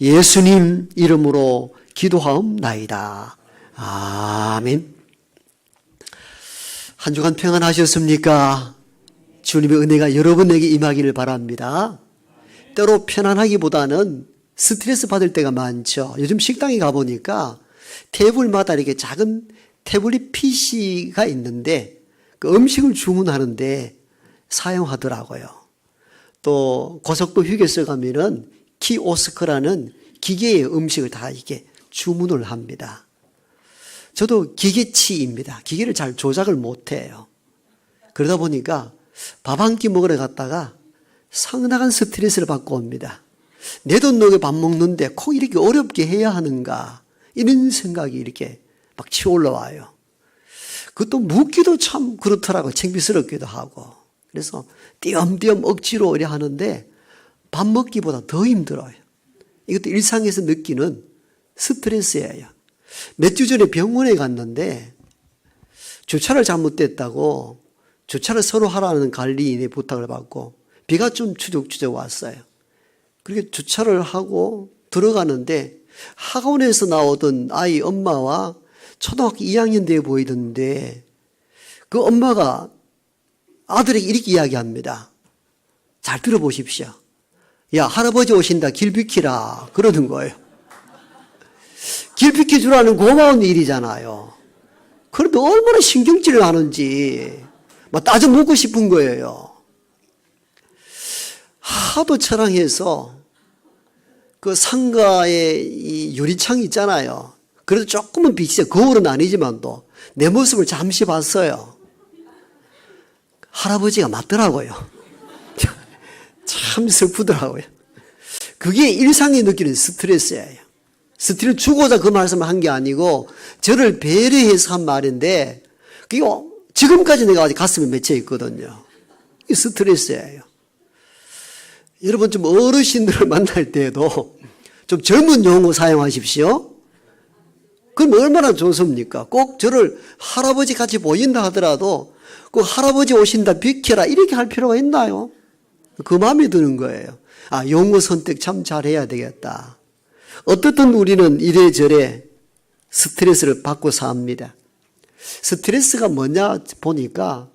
예수님 이름으로 기도하옵나이다. 아멘. 한 주간 평안하셨습니까? 주님의 은혜가 여러분에게 임하기를 바랍니다. 때로 편안하기보다는 스트레스 받을 때가 많죠. 요즘 식당에 가보니까 테이블마다 이렇게 작은 태블릿 PC가 있는데 그 음식을 주문하는데 사용하더라고요. 또 고속도 휴게소 가면은 키오스크라는 기계의 음식을 다 이렇게 주문을 합니다. 저도 기계치입니다. 기계를 잘 조작을 못해요. 그러다 보니까 밥 한 끼 먹으러 갔다가 상당한 스트레스를 받고 옵니다. 내 돈 녹여 밥 먹는데 꼭 이렇게 어렵게 해야 하는가, 이런 생각이 이렇게 막 치어 올라와요. 그것도 묻기도 참 그렇더라고요. 창피스럽기도 하고. 그래서 띄엄띄엄 억지로 이래 하는데 밥 먹기보다 더 힘들어요. 이것도 일상에서 느끼는 스트레스예요. 몇 주 전에 병원에 갔는데 주차를 잘못됐다고 주차를 서로 하라는 관리인의 부탁을 받고 비가 좀 추적추적 왔어요. 그렇게 주차를 하고 들어가는데 학원에서 나오던 아이 엄마와 초등학교 2학년 돼 보이던데 그 엄마가 아들에게 이렇게 이야기합니다. 잘 들어보십시오. 야, 할아버지 오신다. 길 비키라. 그러는 거예요. 길 비켜주라는 고마운 일이잖아요. 그런데 얼마나 신경질을 하는지 막 따져 묻고 싶은 거예요. 하도 처량해서 그 상가에 이 유리창이 있잖아요. 그래도 조금은 빛이 거울은 아니지만도 내 모습을 잠시 봤어요. 할아버지가 맞더라고요. 참 슬프더라고요. 그게 일상이 느끼는 스트레스예요. 스트레스 주고자 그 말씀을 한 게 아니고 저를 배려해서 한 말인데 그게 지금까지 내가 아직 가슴에 맺혀 있거든요. 이게 스트레스예요. 여러분 좀 어르신들을 만날 때에도 좀 젊은 용어 사용하십시오. 그럼 얼마나 좋습니까? 꼭 저를 할아버지 같이 보인다 하더라도 그 할아버지 오신다 비켜라 이렇게 할 필요가 있나요? 그 마음이 드는 거예요. 아, 용어 선택 참 잘해야 되겠다. 어떻든 우리는 이래저래 스트레스를 받고 삽니다. 스트레스가 뭐냐 보니까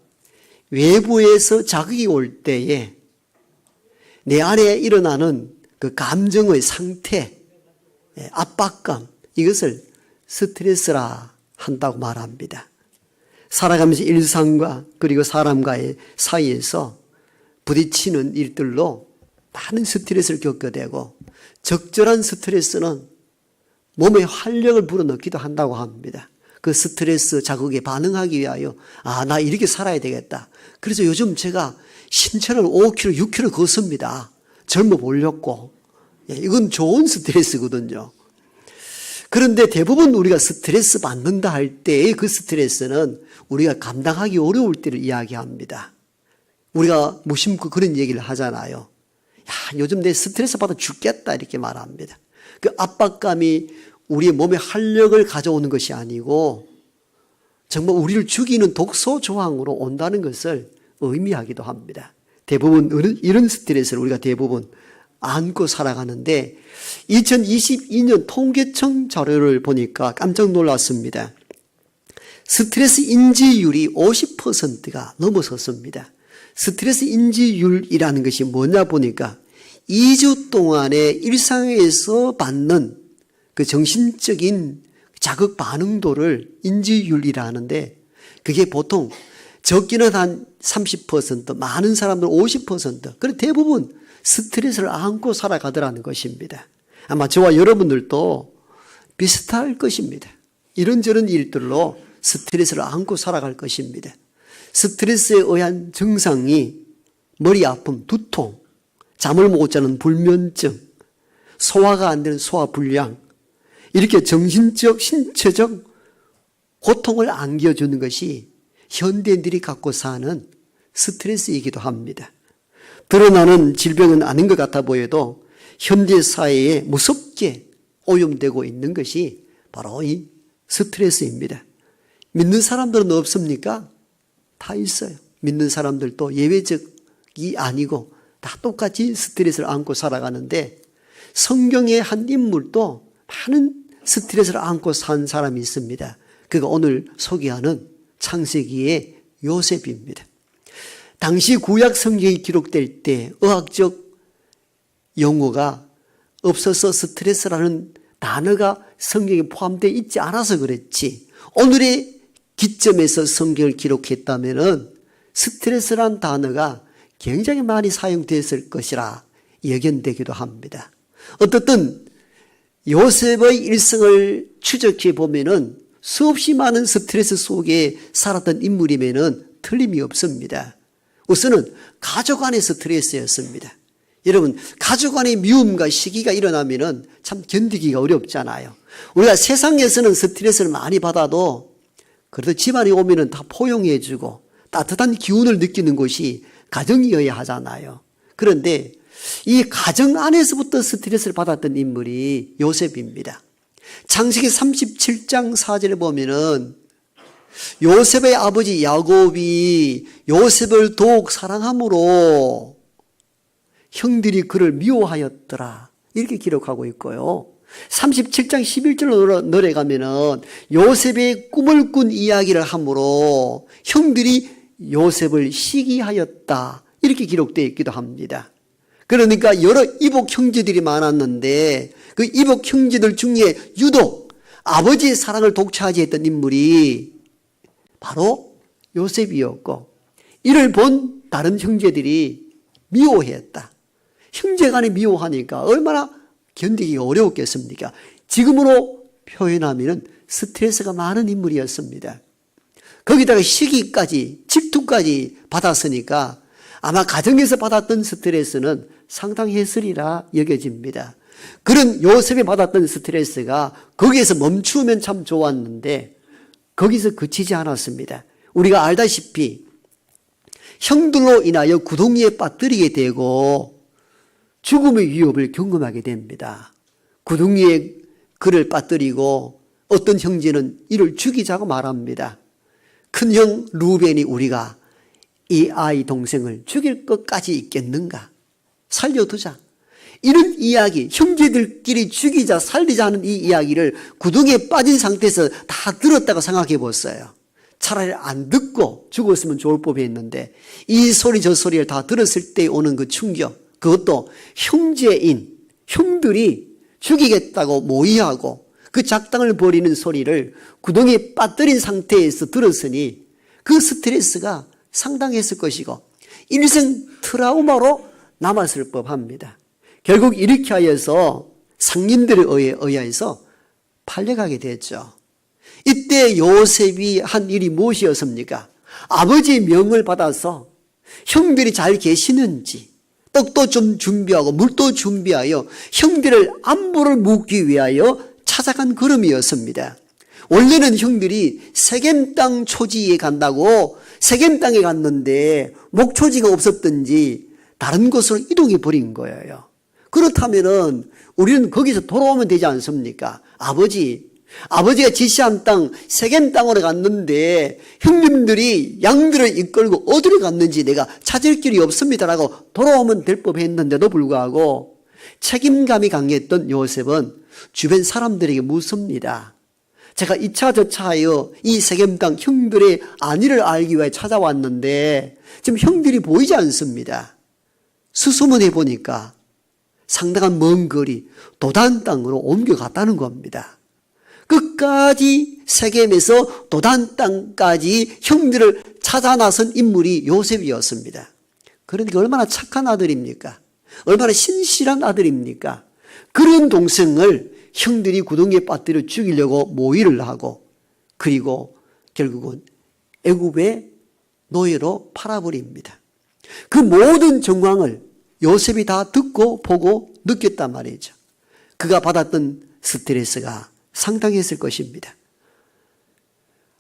외부에서 자극이 올 때에 내 안에 일어나는 그 감정의 상태, 압박감, 이것을 스트레스라 한다고 말합니다. 살아가면서 일상과 그리고 사람과의 사이에서 부딪히는 일들로 많은 스트레스를 겪게 되고 적절한 스트레스는 몸에 활력을 불어넣기도 한다고 합니다. 그 스트레스 자극에 반응하기 위하여 아, 나 이렇게 살아야 되겠다. 그래서 요즘 제가 신체를 5kg, 6kg 걷습니다. 젊어 보려고. 이건 좋은 스트레스거든요. 그런데 대부분 우리가 스트레스 받는다 할 때의 그 스트레스는 우리가 감당하기 어려울 때를 이야기합니다. 우리가 무심코 그런 얘기를 하잖아요. 야, 요즘 내 스트레스 받아 죽겠다 이렇게 말합니다. 그 압박감이 우리의 몸에 활력을 가져오는 것이 아니고 정말 우리를 죽이는 독소 조항으로 온다는 것을 의미하기도 합니다. 대부분 이런 스트레스를 우리가 대부분 안고 살아가는데 2022년 통계청 자료를 보니까 깜짝 놀랐습니다. 스트레스 인지율이 50%가 넘어섰습니다. 스트레스 인지율이라는 것이 뭐냐 보니까 2주 동안의 일상에서 받는 그 정신적인 자극 반응도를 인지율이라 하는데 그게 보통 적기는 한 30%, 많은 사람들 50%, 그리고 대부분 스트레스를 안고 살아가더라는 것입니다. 아마 저와 여러분들도 비슷할 것입니다. 이런저런 일들로 스트레스를 안고 살아갈 것입니다. 스트레스에 의한 증상이 머리 아픔, 두통, 잠을 못 자는 불면증, 소화가 안 되는 소화불량, 이렇게 정신적, 신체적 고통을 안겨주는 것이 현대인들이 갖고 사는 스트레스이기도 합니다. 드러나는 질병은 아닌 것 같아 보여도 현대 사회에 무섭게 오염되고 있는 것이 바로 이 스트레스입니다. 믿는 사람들은 없습니까? 다 있어요. 믿는 사람들도 예외적이 아니고 다 똑같이 스트레스를 안고 살아가는데 성경의 한 인물도 많은 스트레스를 안고 산 사람이 있습니다. 그가 오늘 소개하는 창세기의 요셉입니다. 당시 구약 성경이 기록될 때 의학적 용어가 없어서 스트레스라는 단어가 성경에 포함되어 있지 않아서 그랬지, 오늘의 기점에서 성경을 기록했다면 스트레스라는 단어가 굉장히 많이 사용됐을 것이라 예견되기도 합니다. 어떻든 요셉의 일생을 추적해 보면은 수없이 많은 스트레스 속에 살았던 인물이면은 틀림이 없습니다. 우선은 가족 안의 스트레스였습니다. 여러분, 가족 안의 미움과 시기가 일어나면은 참 견디기가 어렵잖아요. 우리가 세상에서는 스트레스를 많이 받아도 그래도 집안에 오면은 다 포용해주고 따뜻한 기운을 느끼는 곳이 가정이어야 하잖아요. 그런데 이 가정 안에서부터 스트레스를 받았던 인물이 요셉입니다. 창세기 37장 4절에 보면은 요셉의 아버지 야곱이 요셉을 더욱 사랑함으로 형들이 그를 미워하였더라, 이렇게 기록하고 있고요. 37장 11절로 내려가면은 요셉의 꿈을 꾼 이야기를 함으로 형들이 요셉을 시기하였다, 이렇게 기록되어 있기도 합니다. 그러니까 여러 이복 형제들이 많았는데 그 이복 형제들 중에 유독 아버지의 사랑을 독차지했던 인물이 바로 요셉이었고, 이를 본 다른 형제들이 미워했다. 형제간에 미워하니까 얼마나 견디기 어려웠겠습니까? 지금으로 표현하면 스트레스가 많은 인물이었습니다. 거기다가 시기까지, 질투까지 받았으니까 아마 가정에서 받았던 스트레스는 상당했으리라 여겨집니다. 그런 요셉이 받았던 스트레스가 거기에서 멈추면 참 좋았는데 거기서 그치지 않았습니다. 우리가 알다시피 형들로 인하여 구덩이에 빠뜨리게 되고 죽음의 위협을 경험하게 됩니다. 구덩이에 그를 빠뜨리고 어떤 형제는 이를 죽이자고 말합니다. 큰형 루벤이 우리가 이 아이 동생을 죽일 것까지 있겠는가? 살려두자. 이런 이야기, 형제들끼리 죽이자 살리자 하는 이 이야기를 구덩이에 빠진 상태에서 다 들었다고 생각해 봤어요. 차라리 안 듣고 죽었으면 좋을 법했는데 이 소리 저 소리를 다 들었을 때 오는 그 충격, 그것도 형제인 형들이 죽이겠다고 모의하고 그 작당을 벌이는 소리를 구덩이에 빠뜨린 상태에서 들었으니 그 스트레스가 상당했을 것이고 일생 트라우마로 남았을 법합니다. 결국 이렇게 하여서 상인들에 의해서 팔려가게 됐죠. 이때 요셉이 한 일이 무엇이었습니까? 아버지의 명을 받아서 형들이 잘 계시는지 떡도 좀 준비하고 물도 준비하여 형들을 안부를 묻기 위하여 찾아간 걸음이었습니다. 원래는 형들이 세겜 땅 초지에 간다고 세겜 땅에 갔는데 목초지가 없었든지 다른 곳으로 이동해 버린 거예요. 그렇다면은 우리는 거기서 돌아오면 되지 않습니까? 아버지가 지시한 땅 세겜 땅으로 갔는데 형님들이 양들을 이끌고 어디로 갔는지 내가 찾을 길이 없습니다라고 돌아오면 될 법했는데도 불구하고 책임감이 강했던 요셉은 주변 사람들에게 묻습니다. 제가 이차 저차하여 이 세겜 땅 형들의 안위를 알기 위해 찾아왔는데 지금 형들이 보이지 않습니다. 수소문해 보니까 상당한 먼 거리 도단 땅으로 옮겨갔다는 겁니다. 끝까지 세겜에서 도단 땅까지 형들을 찾아 나선 인물이 요셉이었습니다. 그러니까 얼마나 착한 아들입니까? 얼마나 신실한 아들입니까? 그런 동생을 형들이 구덩이에 빠뜨려 죽이려고 모의를 하고 그리고 결국은 애굽의 노예로 팔아버립니다. 그 모든 정황을 요셉이 다 듣고 보고 느꼈단 말이죠. 그가 받았던 스트레스가 상당했을 것입니다.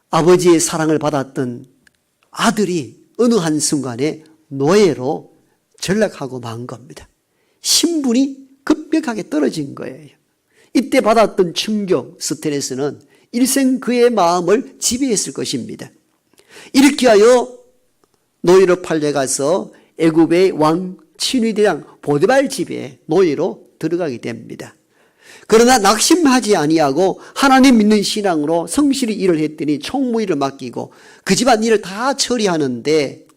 아버지의 사랑을 받았던 아들이 어느 한순간에 노예로 전락하고 만 겁니다. 신분이 급격하게 떨어진 거예요. 이때 받았던 충격, 스트레스는 일생 그의 마음을 지배했을 것입니다. 이렇게 하여 노예로 팔려가서 애굽의 왕 친위대장 보디발 집에 노예로 들어가게 됩니다. 그러나 낙심하지 아니하고 하나님 믿는 신앙으로 성실히 일을 했더니 총무일을 맡기고 그 집안 일을 다 처리하는데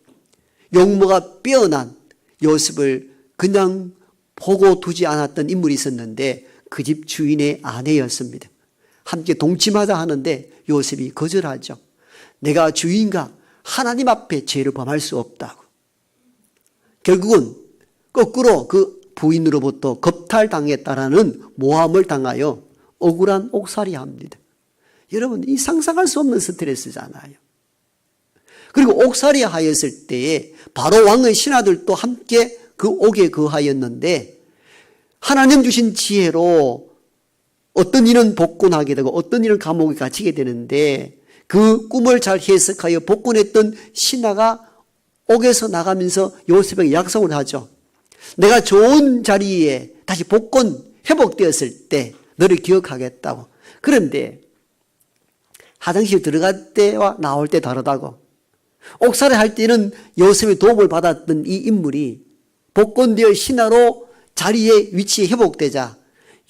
용모가 빼어난 요셉을 그냥 보고 두지 않았던 인물이 있었는데 그 집 주인의 아내였습니다. 함께 동침하자 하는데 요셉이 거절하죠. 내가 주인과 하나님 앞에 죄를 범할 수 없다고. 결국은 거꾸로 그 부인으로부터 겁탈당했다라는 모함을 당하여 억울한 옥살이합니다. 여러분, 이 상상할 수 없는 스트레스잖아요. 그리고 옥살이 하였을 때에 바로 왕의 신하들도 함께 그 옥에 거하였는데 하나님 주신 지혜로 어떤 일은 복권하게 되고 어떤 일은 감옥에 갇히게 되는데 그 꿈을 잘 해석하여 복권했던 신하가 옥에서 나가면서 요셉에게 약속을 하죠. 내가 좋은 자리에 다시 복권 회복되었을 때 너를 기억하겠다고. 그런데 화장실 들어갈 때와 나올 때 다르다고. 옥살이 할 때는 요셉의 도움을 받았던 이 인물이 복권되어 신하로 자리에 위치에 회복되자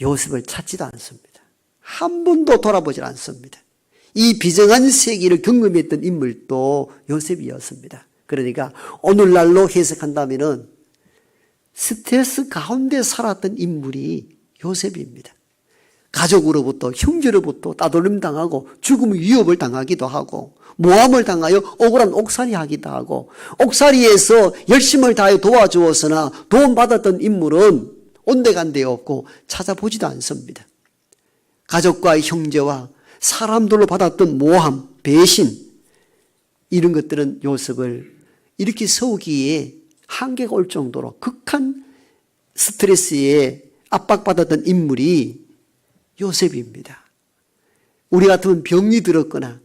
요셉을 찾지도 않습니다. 한 번도 돌아보질 않습니다. 이 비정한 세계를 경험했던 인물도 요셉이었습니다. 그러니까 오늘날로 해석한다면은 스트레스 가운데 살았던 인물이 요셉입니다. 가족으로부터 형제로부터 따돌림 당하고 죽음의 위협을 당하기도 하고 모함을 당하여 억울한 옥살이 하기도 하고 옥살이에서 열심을 다해 도와주었으나 도움받았던 인물은 온데간데 없고 찾아보지도 않습니다. 가족과 형제와 사람들로 받았던 모함, 배신 이런 것들은 요셉을 이렇게 서우기에 한계가 올 정도로 극한 스트레스에 압박받았던 인물이 요셉입니다. 우리 같으면 병이 들었거나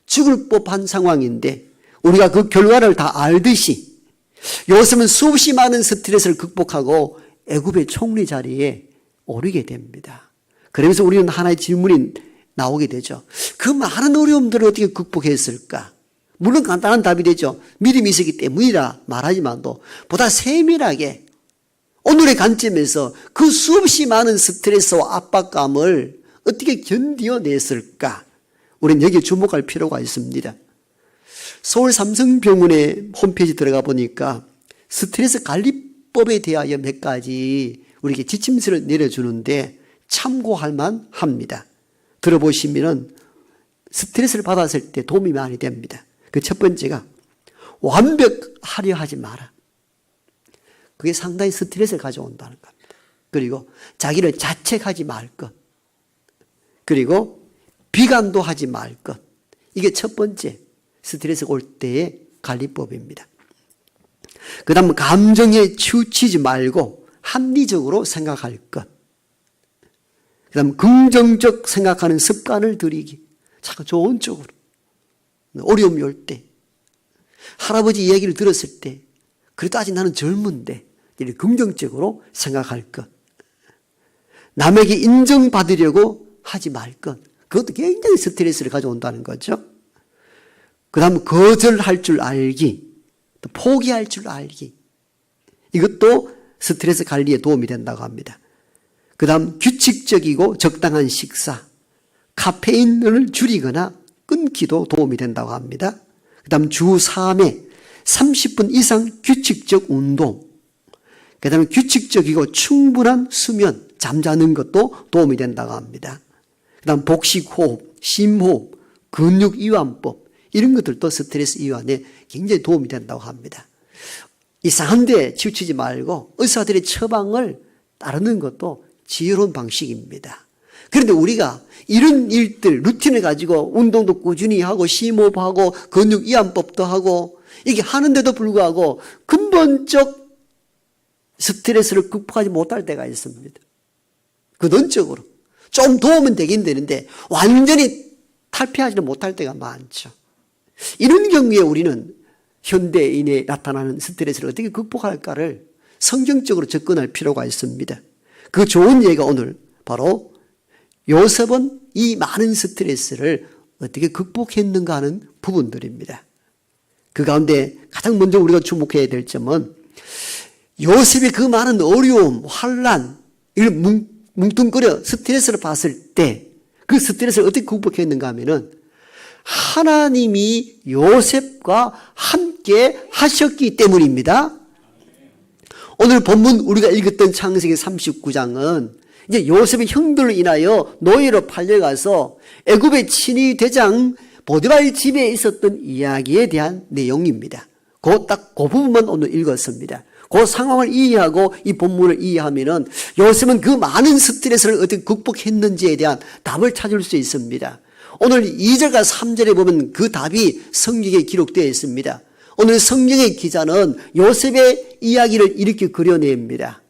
죽을 법한 상황인데 우리가 그 결과를 다 알듯이 요셉은 수없이 많은 스트레스를 극복하고 애굽의 총리 자리에 오르게 됩니다. 그러면서 우리는 하나의 질문이 나오게 되죠. 그 많은 어려움들을 어떻게 극복했을까? 물론 간단한 답이 되죠. 믿음이 있었기 때문이라 말하지만도 보다 세밀하게 오늘의 관점에서 그 수없이 많은 스트레스와 압박감을 어떻게 견뎌냈을까? 우리는 여기에 주목할 필요가 있습니다. 서울 삼성병원의 홈페이지 들어가 보니까 스트레스 관리법에 대하여 몇 가지 우리에게 지침서를 내려주는데 참고할 만합니다. 들어보시면 스트레스를 받았을 때 도움이 많이 됩니다. 그 첫 번째가 완벽하려 하지 마라. 그게 상당히 스트레스를 가져온다는 겁니다. 그리고 자기를 자책하지 말 것. 그리고 비관도 하지 말 것. 이게 첫 번째 스트레스가 올 때의 관리법입니다. 그 다음 감정에 치우치지 말고 합리적으로 생각할 것. 그 다음 긍정적 생각하는 습관을 들이기. 참 좋은 쪽으로. 어려움이 올 때, 할아버지 이야기를 들었을 때 그래도 아직 나는 젊은데 이렇게 긍정적으로 생각할 것. 남에게 인정받으려고 하지 말 것. 그것도 굉장히 스트레스를 가져온다는 거죠. 그 다음 거절할 줄 알기, 또 포기할 줄 알기. 이것도 스트레스 관리에 도움이 된다고 합니다. 그 다음 규칙적이고 적당한 식사, 카페인을 줄이거나 끊기도 도움이 된다고 합니다. 그 다음 주 3회 30분 이상 규칙적 운동, 그 다음에 규칙적이고 충분한 수면, 잠자는 것도 도움이 된다고 합니다. 그 다음 복식호흡, 심호흡, 근육이완법 이런 것들도 스트레스 이완에 굉장히 도움이 된다고 합니다. 이상한 데 치우치지 말고 의사들의 처방을 따르는 것도 지혜로운 방식입니다. 그런데 우리가 이런 일들, 루틴을 가지고 운동도 꾸준히 하고 심호흡하고 근육이완법도 하고 이게 하는데도 불구하고 근본적 스트레스를 극복하지 못할 때가 있습니다. 근원적으로. 좀 도움은 되긴 되는데 완전히 탈피하지는 못할 때가 많죠. 이런 경우에 우리는 현대인에 나타나는 스트레스를 어떻게 극복할까를 성경적으로 접근할 필요가 있습니다. 그 좋은 예가 오늘 바로 요셉은 이 많은 스트레스를 어떻게 극복했는가 하는 부분들입니다. 그 가운데 가장 먼저 우리가 주목해야 될 점은 요셉의 그 많은 어려움, 환난, 이걸 뭉뚱그려 스트레스를 봤을 때 그 스트레스를 어떻게 극복했는가 하면은 하나님이 요셉과 함께 하셨기 때문입니다. 오늘 본문 우리가 읽었던 창세기 39장은 이제 요셉의 형들로 인하여 노예로 팔려가서 애굽의 친위 대장 보디발 집에 있었던 이야기에 대한 내용입니다. 그 부분만 오늘 읽었습니다. 그 상황을 이해하고 이 본문을 이해하면은 요셉은 그 많은 스트레스를 어떻게 극복했는지에 대한 답을 찾을 수 있습니다. 오늘 2절과 3절에 보면 그 답이 성경에 기록되어 있습니다. 오늘 성경의 기자는 요셉의 이야기를 이렇게 그려냅니다.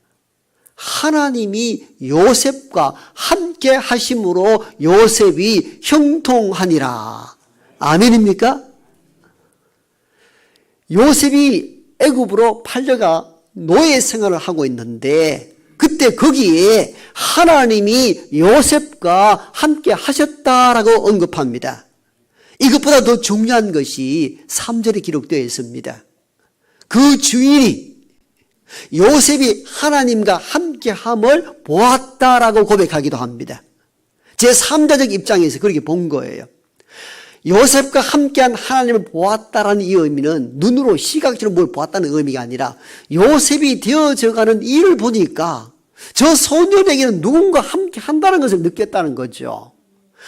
하나님이 요셉과 함께 하심으로 요셉이 형통하니라. 아멘입니까? 요셉이 애굽으로 팔려가 노예 생활을 하고 있는데 그때 거기에 하나님이 요셉과 함께 하셨다라고 언급합니다. 이것보다 더 중요한 것이 3절에 기록되어 있습니다. 그 주인이 요셉이 하나님과 함께함을 보았다라고 고백하기도 합니다. 제3자적 입장에서 그렇게 본 거예요. 요셉과 함께한 하나님을 보았다라는 이 의미는 눈으로 시각적으로 뭘 보았다는 의미가 아니라 요셉이 되어져가는 일을 보니까 저 소년에게는 누군가 함께 한다는 것을 느꼈다는 거죠.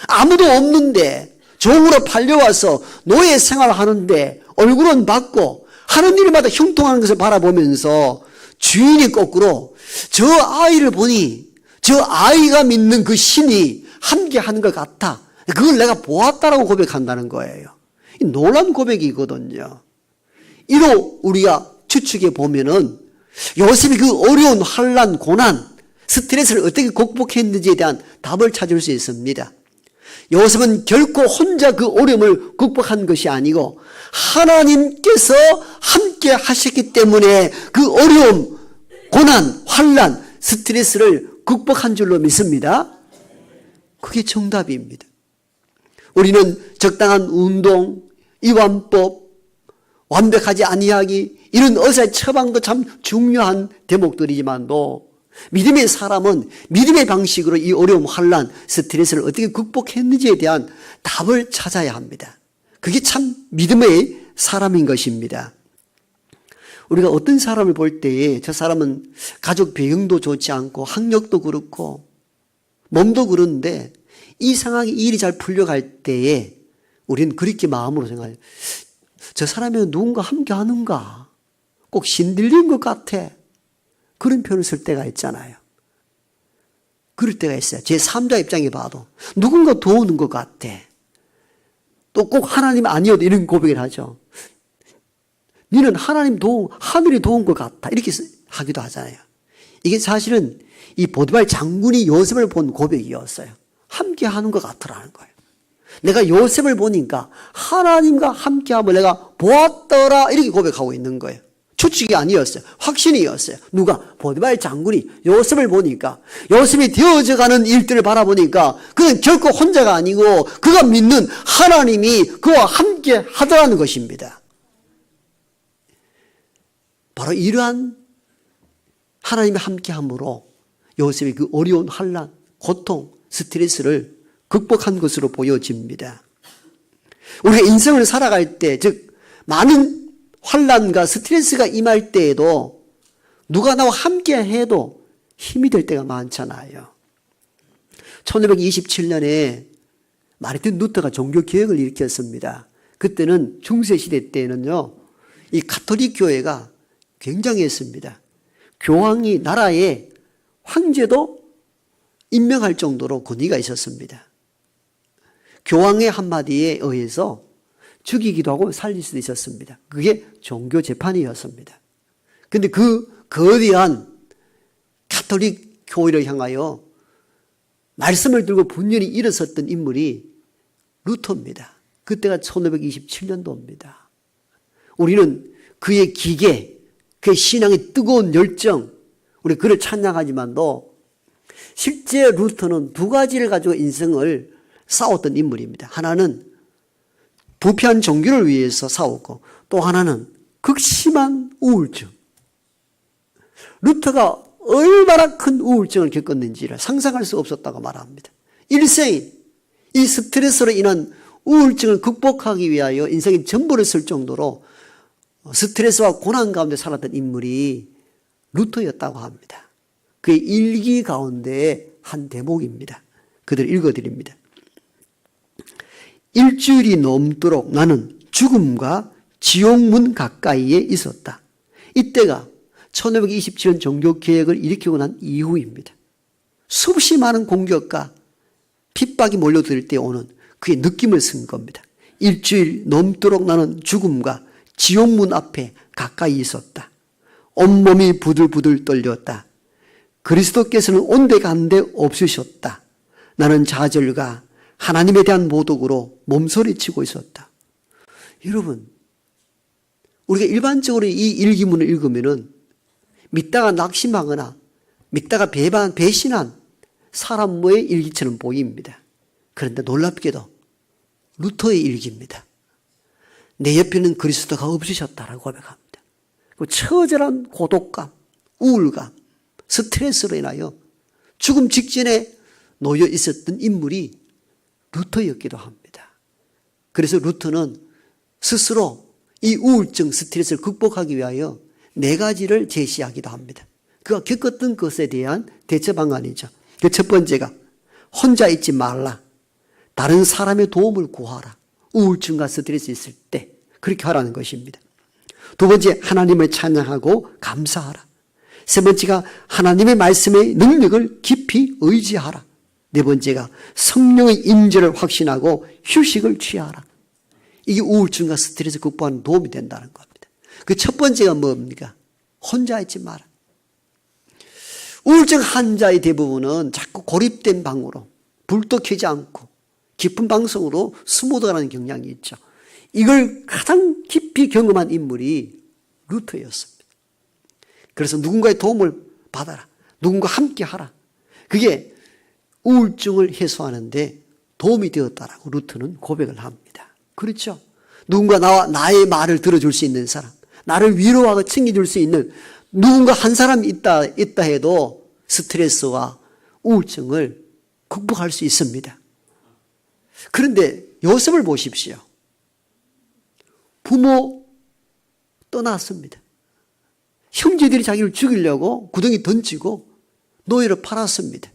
아무도 없는데 종으로 팔려와서 노예 생활을 하는데 얼굴은 밝고 하는 일마다 형통하는 것을 바라보면서 주인이 거꾸로 저 아이를 보니 저 아이가 믿는 그 신이 함께 하는 것 같아. 그걸 내가 보았다라고 고백한다는 거예요. 놀라운 고백이거든요. 이로 우리가 추측해 보면은 요셉이 그 어려운 환난, 고난, 스트레스를 어떻게 극복했는지에 대한 답을 찾을 수 있습니다. 요셉은 결코 혼자 그 어려움을 극복한 것이 아니고 하나님께서 함께 하셨기 때문에 그 어려움, 고난, 환난, 스트레스를 극복한 줄로 믿습니다. 그게 정답입니다. 우리는 적당한 운동, 이완법, 완벽하지 아니하기 이런 의사의 처방도 참 중요한 대목들이지만도 믿음의 사람은 믿음의 방식으로 이 어려움, 환난, 스트레스를 어떻게 극복했는지에 대한 답을 찾아야 합니다. 그게 참 믿음의 사람인 것입니다. 우리가 어떤 사람을 볼 때에 저 사람은 가족 배경도 좋지 않고 학력도 그렇고 몸도 그런데 이상하게 일이 잘 풀려갈 때에 우리는 그렇게 마음으로 생각해요. 저 사람이 누군가 함께 하는가? 꼭 신들린 것 같아. 그런 표현을 쓸 때가 있잖아요. 그럴 때가 있어요. 제 3자 입장에 봐도 누군가 도우는 것 같아. 또 꼭 하나님 아니어도 이런 고백을 하죠. 너는 하나님 도움, 하늘이 도운 것 같아. 이렇게 하기도 하잖아요. 이게 사실은 이 보디발 장군이 요셉을 본 고백이었어요. 함께 하는 것 같으라는 거예요. 내가 요셉을 보니까 하나님과 함께함을 내가 보았더라 이렇게 고백하고 있는 거예요. 추측이 아니었어요. 확신이었어요. 누가? 보디발 장군이 요셉을 보니까 요셉이 되어져가는 일들을 바라보니까 그는 결코 혼자가 아니고 그가 믿는 하나님이 그와 함께 하더라는 것입니다. 바로 이러한 하나님의 함께함으로 요셉이 그 어려운 환난, 고통, 스트레스를 극복한 것으로 보여집니다. 우리가 인생을 살아갈 때, 즉 많은 환난과 스트레스가 임할 때에도 누가 나와 함께 해도 힘이 될 때가 많잖아요. 1527년에 마르틴 루터가 종교개혁을 일으켰습니다. 그때는 중세시대 때는요, 이 가톨릭 교회가 굉장했습니다. 교황이 나라의 황제도 임명할 정도로 권위가 있었습니다. 교황의 한마디에 의해서 죽이기도 하고 살릴 수도 있었습니다. 그게 종교 재판이었습니다. 그런데 그 거대한 가톨릭 교회를 향하여 말씀을 들고 분열이 일어섰던 인물이 루터입니다. 그때가 1527년도입니다. 우리는 그의 기계, 그의 신앙의 뜨거운 열정, 우리 그를 찬양하지만도 실제 루터는 두 가지를 가지고 인생을 싸웠던 인물입니다. 하나는 부패한 종교를 위해서 싸웠고 또 하나는 극심한 우울증. 루터가 얼마나 큰 우울증을 겪었는지를 상상할 수 없었다고 말합니다. 일생이 이 스트레스로 인한 우울증을 극복하기 위하여 인생의 전부를 쓸 정도로 스트레스와 고난 가운데 살았던 인물이 루터였다고 합니다. 그의 일기 가운데 한 대목입니다. 그대로 읽어드립니다. 일주일이 넘도록 나는 죽음과 지옥문 가까이에 있었다. 이때가 1527년 종교개혁을 일으키고 난 이후입니다. 수없이 많은 공격과 핍박이 몰려들 때 오는 그의 느낌을 쓴 겁니다. 일주일 넘도록 나는 죽음과 지옥문 앞에 가까이 있었다. 온몸이 부들부들 떨렸다. 그리스도께서는 온데간데 없으셨다. 나는 좌절과 하나님에 대한 모독으로 몸소리치고 있었다. 여러분, 우리가 일반적으로 이 일기문을 읽으면은 믿다가 낙심하거나 믿다가 배신한 사람의 일기처럼 보입니다. 그런데 놀랍게도 루터의 일기입니다. 내 옆에는 그리스도가 없으셨다라고 고백합니다. 처절한 고독감, 우울감, 스트레스로 인하여 죽음 직전에 놓여 있었던 인물이 루터였기도 합니다. 그래서 루터는 스스로 이 우울증, 스트레스를 극복하기 위하여 4가지를 제시하기도 합니다. 그가 겪었던 것에 대한 대처 방안이죠. 그 첫 번째가 혼자 있지 말라. 다른 사람의 도움을 구하라. 우울증과 스트레스 있을 때 그렇게 하라는 것입니다. 두 번째, 하나님을 찬양하고 감사하라. 세 번째가 하나님의 말씀의 능력을 깊이 의지하라. 네 번째가 성령의 임재를 확신하고 휴식을 취하라. 이게 우울증과 스트레스 극복하는 도움이 된다는 겁니다. 그 첫 번째가 뭡니까? 혼자 있지 마라. 우울증 환자의 대부분은 자꾸 고립된 방으로 불도 켜지 않고 깊은 방송으로 스며들어가는 경향이 있죠. 이걸 가장 깊이 경험한 인물이 루터였습니다. 그래서 누군가의 도움을 받아라. 누군가 함께 하라. 그게 우울증을 해소하는데 도움이 되었다라고 루터는 고백을 합니다. 그렇죠? 누군가 나의 말을 들어줄 수 있는 사람, 나를 위로하고 챙겨줄 수 있는 누군가 한 사람이 있다 해도 스트레스와 우울증을 극복할 수 있습니다. 그런데 요셉을 보십시오. 부모 떠났습니다. 형제들이 자기를 죽이려고 구덩이 던지고 노예로 팔았습니다.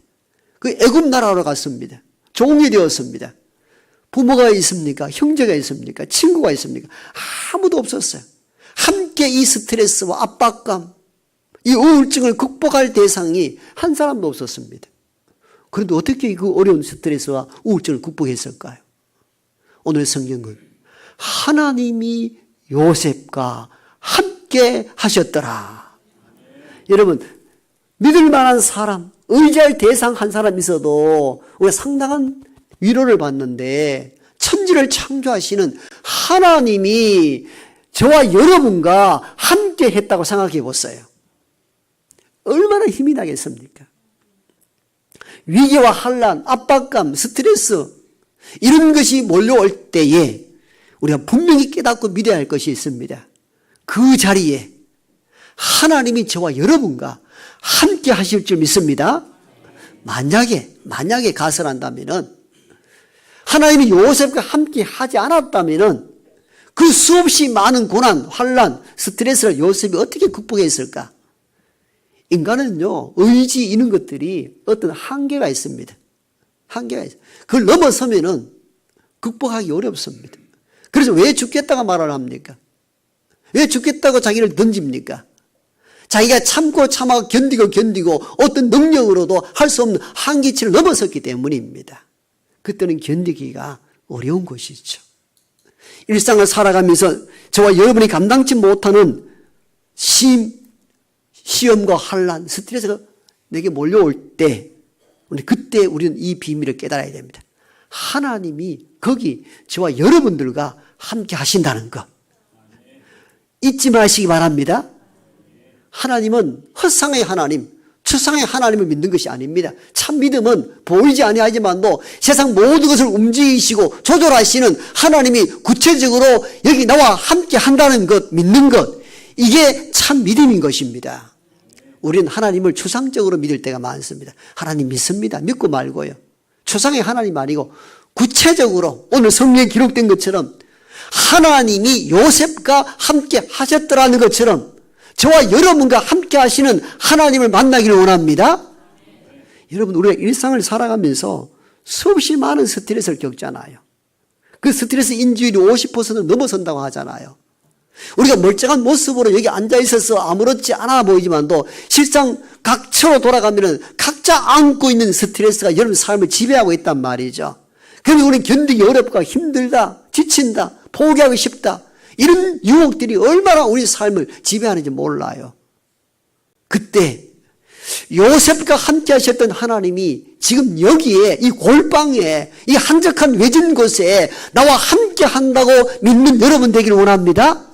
그 애굽 나라로 갔습니다. 종이 되었습니다. 부모가 있습니까? 형제가 있습니까? 친구가 있습니까? 아무도 없었어요. 함께 이 스트레스와 압박감, 이 우울증을 극복할 대상이 한 사람도 없었습니다. 그런데 어떻게 그 어려운 스트레스와 우울증을 극복했을까요? 오늘 성경은 하나님이 요셉과 함께 하셨더라. 여러분, 믿을 만한 사람, 의지할 대상 한 사람 있어도 우리가 상당한 위로를 받는데 천지를 창조하시는 하나님이 저와 여러분과 함께 했다고 생각해 보세요. 얼마나 힘이 나겠습니까? 위기와 환난, 압박감, 스트레스 이런 것이 몰려올 때에 우리가 분명히 깨닫고 믿어야 할 것이 있습니다. 그 자리에 하나님이 저와 여러분과 함께 하실 줄 믿습니다. 만약에 가설한다면은 하나님이 요셉과 함께 하지 않았다면은 그 수없이 많은 고난, 환난, 스트레스를 요셉이 어떻게 극복했을까? 인간은요, 의지 이런 것들이 어떤 한계가 있습니다. 한계가 있어요. 그걸 넘어서면은 극복하기 어렵습니다. 그래서 왜 죽겠다고 말을 합니까? 왜 죽겠다고 자기를 던집니까? 자기가 참고 견디고 어떤 능력으로도 할 수 없는 한계치를 넘어섰기 때문입니다. 그때는 견디기가 어려운 것이죠. 일상을 살아가면서 저와 여러분이 감당치 못하는 시험과 환난, 스트레스가 내게 몰려올 때 그때 우리는 이 비밀을 깨달아야 됩니다. 하나님이 거기 저와 여러분들과 함께 하신다는 것 잊지 마시기 바랍니다. 하나님은 헛상의 하나님, 추상의 하나님을 믿는 것이 아닙니다. 참 믿음은 보이지 아니하지만도 세상 모든 것을 움직이시고 조절하시는 하나님이 구체적으로 여기 나와 함께 한다는 것, 믿는 것, 이게 참 믿음인 것입니다. 우리는 하나님을 추상적으로 믿을 때가 많습니다. 하나님 믿습니다. 믿고 말고요. 추상의 하나님 아니고 구체적으로 오늘 성경에 기록된 것처럼 하나님이 요셉과 함께 하셨더라는 것처럼 저와 여러분과 함께 하시는 하나님을 만나기를 원합니다. 여러분, 우리가 일상을 살아가면서 수없이 많은 스트레스를 겪잖아요. 그 스트레스 인지율이 50%를 넘어선다고 하잖아요. 우리가 멀쩡한 모습으로 여기 앉아 있어서 아무렇지 않아 보이지만도 실상 각처로 돌아가면은 각자 안고 있는 스트레스가 여러분 삶을 지배하고 있단 말이죠. 그러면 우리는 견디기 어렵고 힘들다, 지친다, 포기하고 싶다. 이런 유혹들이 얼마나 우리 삶을 지배하는지 몰라요. 그때 요셉과 함께 하셨던 하나님이 지금 여기에 이 골방에 이 한적한 외진 곳에 나와 함께 한다고 믿는 여러분 되기를 원합니다.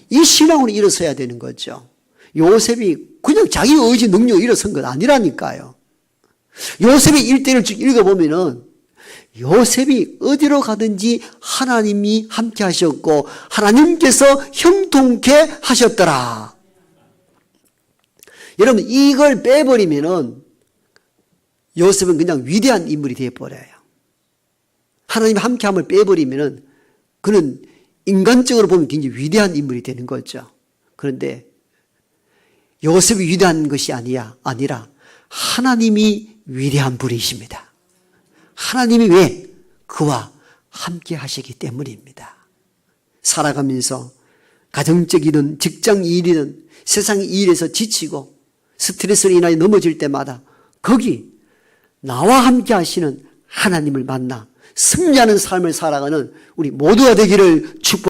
이 신앙으로 일어서야 되는 거죠. 요셉이 그냥 자기 의지 능력으로 일어선 건 아니라니까요. 요셉의 일대를 쭉 읽어보면은 요셉이 어디로 가든지 하나님이 함께 하셨고 하나님께서 형통케 하셨더라. 여러분, 이걸 빼버리면은 요셉은 그냥 위대한 인물이 되어버려요. 하나님 함께함을 빼버리면은 그는 인간적으로 보면 굉장히 위대한 인물이 되는 거죠. 그런데 요셉이 위대한 것이 아니라 하나님이 위대한 분이십니다. 하나님이 왜? 그와 함께 하시기 때문입니다. 살아가면서 가정적 일이든 직장 일이든 세상 일에서 지치고 스트레스로 인하여 넘어질 때마다 거기 나와 함께 하시는 하나님을 만나 승리하는 삶을 살아가는 우리 모두가 되기를 축복합니다.